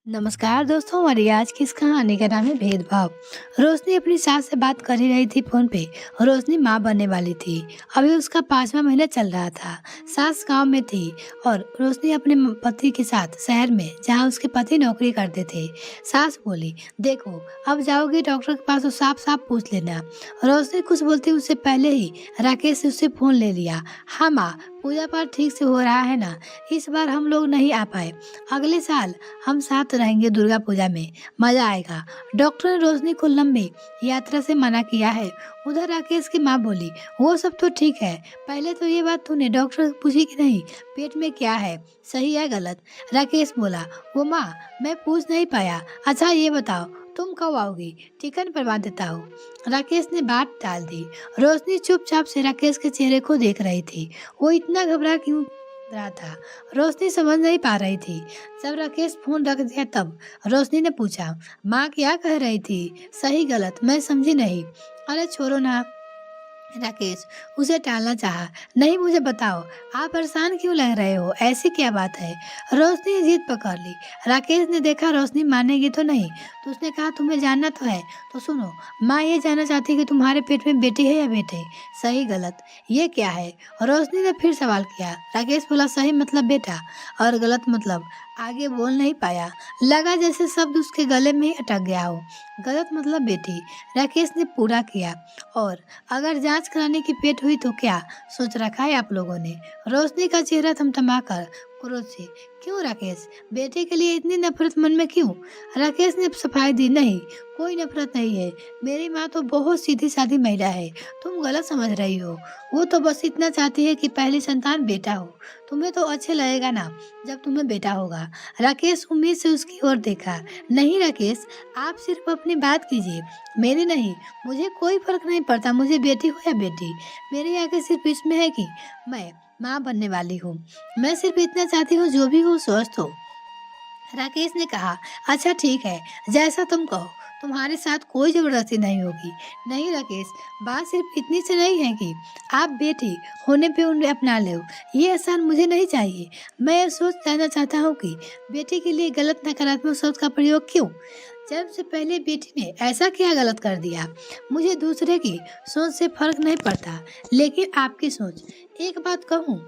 नमस्कार दोस्तों, हमारी आज की इस कहानी का नाम है भेदभाव। रोशनी अपनी सास से बात कर ही रही थी फोन पे। रोशनी माँ बनने वाली थी। अभी उसका 5वां महीना चल रहा था। सास गांव में थी और रोशनी अपने पति के साथ शहर में, जहाँ उसके पति नौकरी करते थे। सास बोली, देखो अब जाओगी डॉक्टर के पास तो साफ साफ पूछ लेना। रोशनी कुछ बोलती उससे पहले ही राकेश से उससे फोन ले लिया। हाँ माँ, पूजा पाठ ठीक से हो रहा है ना? इस बार हम लोग नहीं आ पाए, अगले साल हम साथ रहेंगे दुर्गा पूजा में, मजा आएगा। डॉक्टर ने रोशनी को लंबी यात्रा से मना किया है। उधर राकेश की माँ बोली, वो सब तो ठीक है, पहले तो ये बात तूने डॉक्टर से पूछी कि नहीं, पेट में क्या है, सही है गलत? राकेश बोला, वो माँ मैं पूछ नहीं पाया। अच्छा ये बताओ तुम कब आओगी, टिकट करवा देता हूँ। राकेश ने बात टाल दी। रोशनी चुपचाप से राकेश के चेहरे को देख रही थी। वो इतना घबरा क्यों रहा था, रोशनी समझ नहीं पा रही थी। जब राकेश फोन रख दिया तब रोशनी ने पूछा, माँ क्या कह रही थी, सही गलत मैं समझी नहीं। अरे छोड़ो ना, राकेश उसे टालना चाहा। नहीं मुझे बताओ, आप परेशान क्यों लग रहे हो, ऐसी क्या बात है? रोशनी ने जिद पकड़ ली। राकेश ने देखा रोशनी मानेगी तो नहीं, तो उसने कहा तुम्हें जानना तो है तो सुनो। माँ ये जानना चाहती है कि तुम्हारे पेट में बेटी है या बेटे, सही गलत ये क्या है? रोशनी ने फिर सवाल किया। राकेश बोला, सही मतलब बेटा और गलत मतलब। आगे बोल नहीं पाया, लगा जैसे शब्द उसके गले में ही अटक गया हो। गलत मतलब बेटी, राकेश ने पूरा किया। और अगर जांच कराने की पेट हुई तो क्या सोच रखा है आप लोगों ने? रोशनी का चेहरा थमथमाकर क्रोध से, क्यों राकेश, बेटे के लिए इतनी नफरत मन में क्यों? राकेश ने सफाई दी, नहीं कोई नफरत नहीं है, मेरी माँ तो बहुत सीधी सादी महिला है, तुम गलत समझ रही हो। वो तो बस इतना चाहती है कि पहली संतान बेटा हो। तुम्हें तो अच्छे लगेगा ना जब तुम्हें बेटा होगा। राकेश उम्मीद से उसकी ओर देखा। नहीं राकेश, आप सिर्फ अपनी बात कीजिए, मेरी नहीं। मुझे कोई फर्क नहीं पड़ता, मुझे बेटी हो या बेटी, मेरी आगे सिर्फ इसमें है कि मैं माँ बनने वाली हूँ। मैं सिर्फ इतना चाहती हूँ जो भी हो स्वस्थ हो। राकेश ने कहा, अच्छा ठीक है, जैसा तुम कहो, तुम्हारे साथ कोई जबरदस्ती नहीं होगी। नहीं राकेश, बात सिर्फ इतनी से नहीं है कि आप बेटी होने पे उन्हें अपना लो, ये एहसान मुझे नहीं चाहिए। मैं ये सोच जानना चाहता हूँ कि बेटी के लिए गलत नकारात्मक शब्द का प्रयोग क्यों? जब से पहले बेटी ने ऐसा क्या गलत कर दिया? मुझे दूसरे की सोच से फर्क नहीं पड़ता, लेकिन आपकी सोच। एक बात कहूँ,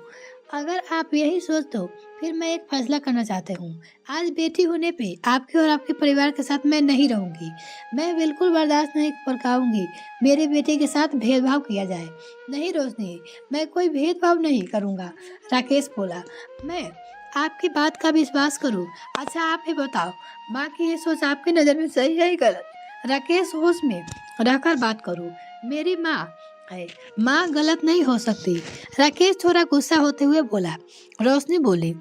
अगर आप यही सोच दो फिर मैं एक फैसला करना चाहती हूँ। आज बेटी होने पे आपके और आपके परिवार के साथ मैं नहीं रहूंगी। मैं बिल्कुल बर्दाश्त नहीं कर पाऊंगी मेरे बेटे के साथ भेदभाव किया जाए। नहीं रोशनी, मैं कोई भेदभाव नहीं करूँगा। राकेश बोला, मैं आपकी बात का विश्वास करूँ। अच्छा आप ही बताओ, माँ की ये सोच आपकी नज़र में सही है या गलत? राकेश होश में रहकर बात करूँ, मेरी माँ है, माँ गलत नहीं हो सकती। राकेश थोड़ा गुस्सा होते हुए बोला। रोशनी बोली,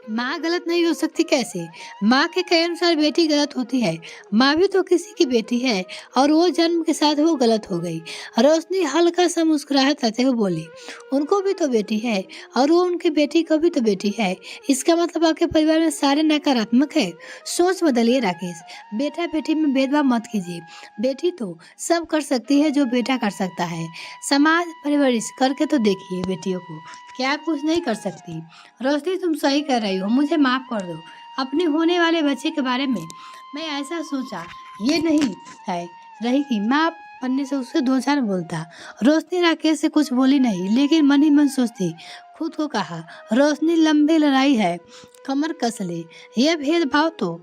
माँ गलत नहीं हो सकती कैसे? माँ के कहे अनुसार बेटी गलत होती है। माँ भी तो किसी की बेटी है और वो जन्म के साथ वो गलत हो गई। रोशनी हल्का सा मुस्कुराहट करते हुए बोली, उनको भी तो बेटी है और वो उनकी बेटी को भी तो बेटी है। इसका मतलब आपके परिवार में सारे नकारात्मक है। सोच बदलिए राकेश, बेटा बेटी में भेदभाव मत कीजिए। बेटी तो सब कर सकती है जो बेटा कर सकता है। समाज परवरिश करके तो देखिए बेटियों को, क्या कुछ नहीं कर सकती? रोशनी तुम सही कर रही हो, मुझे माफ कर दो। अपने होने वाले बच्चे के बारे में मैं ऐसा सोचा ये नहीं है रही कि माँ बनने से उससे दो चार बोलता। रोशनी राकेश से कुछ बोली नहीं, लेकिन मन ही मन सोचती। खुद को कहा, रोशनी लंबी लड़ाई है, कमर कस ले, यह भेदभाव तो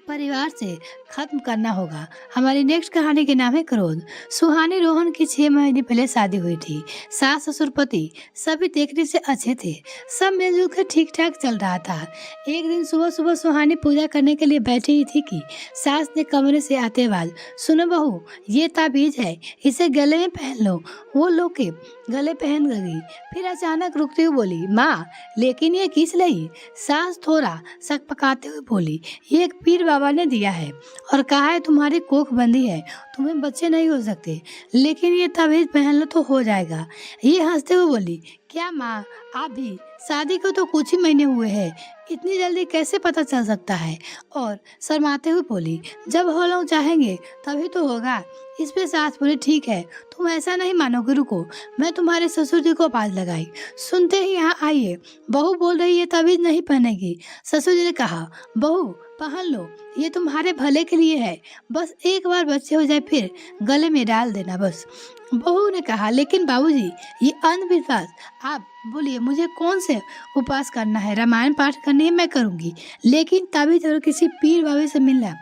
परिवार से खत्म करना होगा। हमारी नेक्स्ट कहानी के नाम है क्रोध। सुहानी रोहन की 6 महीने पहले शादी हुई थी। सास ससुर पति सभी देखने से अच्छे थे, सब मिलजुल कर ठीक ठाक चल रहा था। एक दिन सुबह सुबह सुहानी पूजा करने के लिए बैठी ही थी कि सास ने कमरे से आते बाद, सुनो बहू ये ताबीज है, इसे गले में पहन लो। वो लोग के गले पहन गई, फिर अचानक रुकते हुए बोली, माँ लेकिन ये किस लिए? सास थोड़ा शक पकाते हुए बोली, ये एक पीर बाबा ने दिया है और कहा है तुम्हारी कोख बंदी है, तुम्हें बच्चे नहीं हो सकते, लेकिन ये ताबीज पहन लो तो हो जाएगा। ये हंसते हुए बोली, क्या माँ आप भी शादी को तो कुछ ही महीने हुए हैं, इतनी जल्दी कैसे पता चल सकता है? और शर्माते हुए बोली, जब हम लोग चाहेंगे तभी तो होगा। इस पे सास बोली, ठीक है, तुम ऐसा नहीं मानोगे, रुको, मैं तुम्हारे ससुर जी को बाज लगाई। सुनते ही यहाँ आइए, बहू बोल रही है तभी नहीं पहनेगी। ससुर जी ने कहा, बहू पहन लो, ये तुम्हारे भले के लिए है, बस एक बार बच्चे हो जाए फिर गले में डाल देना बस। बहू ने कहा, लेकिन बाबूजी ये अंधविश्वास। आप बोलिए, मुझे कौन से उपास करना है, रामायण पाठ करनी है मैं करूँगी, लेकिन तभी जरूर किसी पीर बाबा से मिलना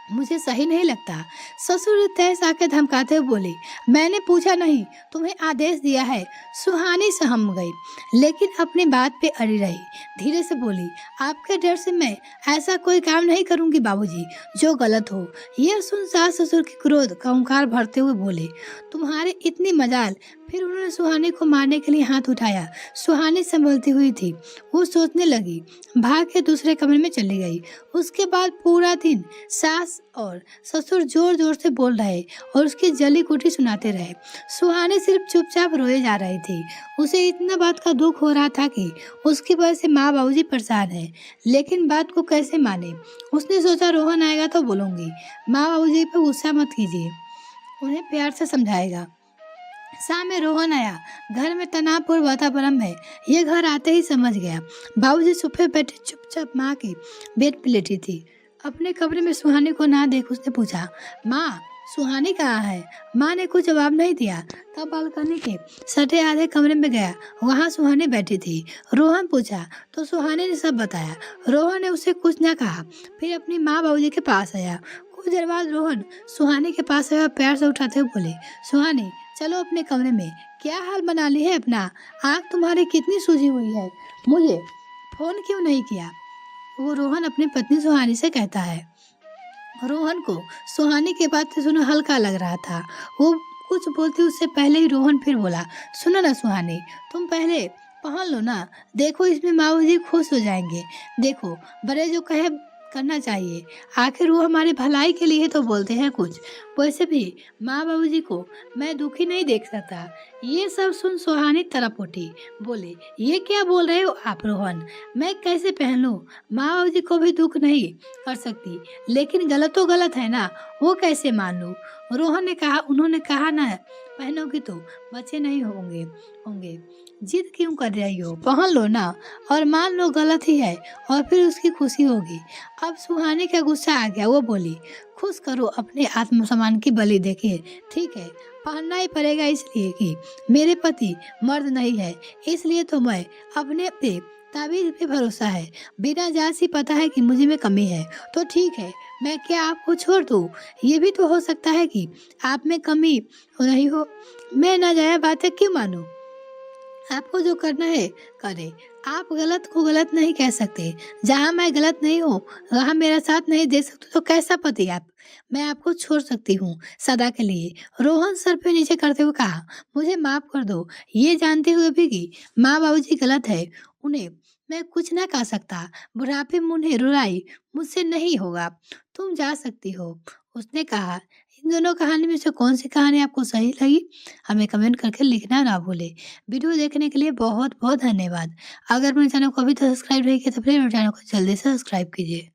मुझे सही नहीं लगता। ससुर तैस आके धमकाते हुए बोले, मैंने पूछा नहीं, तुम्हें आदेश दिया है। सुहानी सहम गई, लेकिन अपनी बात पे अड़ी रही। धीरे से बोली, आपके डर से मैं ऐसा कोई काम नहीं करूंगी बाबूजी जो गलत हो। यह सुन सास ससुर की क्रोध का ओंकार भरते हुए बोले, तुम्हारे इतनी मजाल। फिर उन्होंने सुहानी को मारने के लिए हाथ उठाया। सुहानी संभलती हुई थी, वो सोचने लगी, भाग के दूसरे कमरे में चली गई। उसके बाद पूरा दिन सास और ससुर जोर जोर से बोल रहे और उसकी जली कुटी सुनाते रहे। सुहानी सिर्फ चुपचाप रोए जा रही थी। उसे इतना बात का दुख हो रहा था कि उसकी वजह से माँ बाबूजी परेशान है, लेकिन बात को कैसे माने। उसने सोचा, रोहन आएगा तो बोलूंगी, माँ बाबूजी पे गुस्सा मत कीजिए, उन्हें प्यार से समझाएगा। शाम में रोहन आया। घर में तनावपूर्ण वातावरण है, ये घर आते ही समझ गया। बाबूजी सोफे बैठे चुपचाप माँ की बेड पे लेटी थी। अपने कमरे में सुहानी को ना देख उसने पूछा, माँ सुहानी कहाँ है? माँ ने कुछ जवाब नहीं दिया। तब बालकनी के सटे आधे कमरे में गया, वहाँ सुहानी बैठी थी। रोहन पूछा तो सुहानी ने सब बताया। रोहन ने उसे कुछ न कहा, फिर अपनी माँ बाबूजी के पास आया। कुछ देर बाद रोहन सुहानी के पास आया, प्यार से उठाते हुए बोले, सुहानी चलो अपने कमरे में, क्या हाल बना ली है अपना? आँख तुम्हारी कितनी सूजी हुई है, मुझे फोन क्यों नहीं किया? वो रोहन अपनी पत्नी सुहानी से कहता है। रोहन को सुहानी के बात से सुना हल्का लग रहा था। वो कुछ बोलती उससे पहले ही रोहन फिर बोला, सुनो ना सुहानी, तुम पहले पहन लो ना, देखो इसमें माँ जी खुश हो जाएंगे। देखो बड़े जो कहे करना चाहिए, आखिर वो हमारे भलाई के लिए तो बोलते हैं कुछ। वैसे भी माँ बाबूजी को मैं दुखी नहीं देख सकता। ये सब सुन सुहानी तरफ उठी, बोले, ये क्या बोल रहे हो आप रोहन? मैं कैसे पहन लूं? माँ बाबूजी को भी दुख नहीं कर सकती, लेकिन गलत तो गलत है ना, वो कैसे मान लूं? रोहन ने कहा, उन्होंने कहा ना पहनोगी तो बच्चे नहीं होंगे, जिद क्यों कर रही हो? पहन लो ना, और मान लो गलत ही है, और फिर उसकी खुशी होगी। अब सुहानी का गुस्सा आ गया। वो बोली, खुश करो अपने आत्मसम्मान की बलि देके, ठीक है, पहनना ही पड़ेगा, इसलिए कि मेरे पति मर्द नहीं है, इसलिए तो मैं अपने पे ताबीज पे भरोसा है। बिना जांच ही पता है कि मुझे में कमी है, तो ठीक है, मैं क्या आपको छोड़ दूँ? ये भी तो हो सकता है कि आप में कमी नहीं हो। मैं ना जाया बातें क्यों मानूं? आपको जो करना है करे। आप गलत को गलत नहीं कह सकते। जहाँ मैं गलत नहीं हूँ, वहाँ मेरा साथ नहीं दे सकते तो कैसा पति आप? मैं आपको छोड़ सकती हूँ सदा के लिए। रोहन सर पे नीचे करते हुए कहा, मुझे माफ कर दो, ये जानते हुए भी कि माँ बाबूजी गलत है, उन्हें मैं कुछ ना कह सकता। बुढ़ापे में उन्हें रुलाई मुझसे नहीं होगा, तुम जा सकती हो। उसने कहा, इन दोनों कहानी में से कौन सी कहानी आपको सही लगी, हमें कमेंट करके लिखना ना भूले। वीडियो देखने के लिए बहुत बहुत धन्यवाद। अगर मेरे चैनल को अभी तक सब्सक्राइब नहीं किया तो प्लीज मेरे चैनल को जल्दी से सब्सक्राइब कीजिए।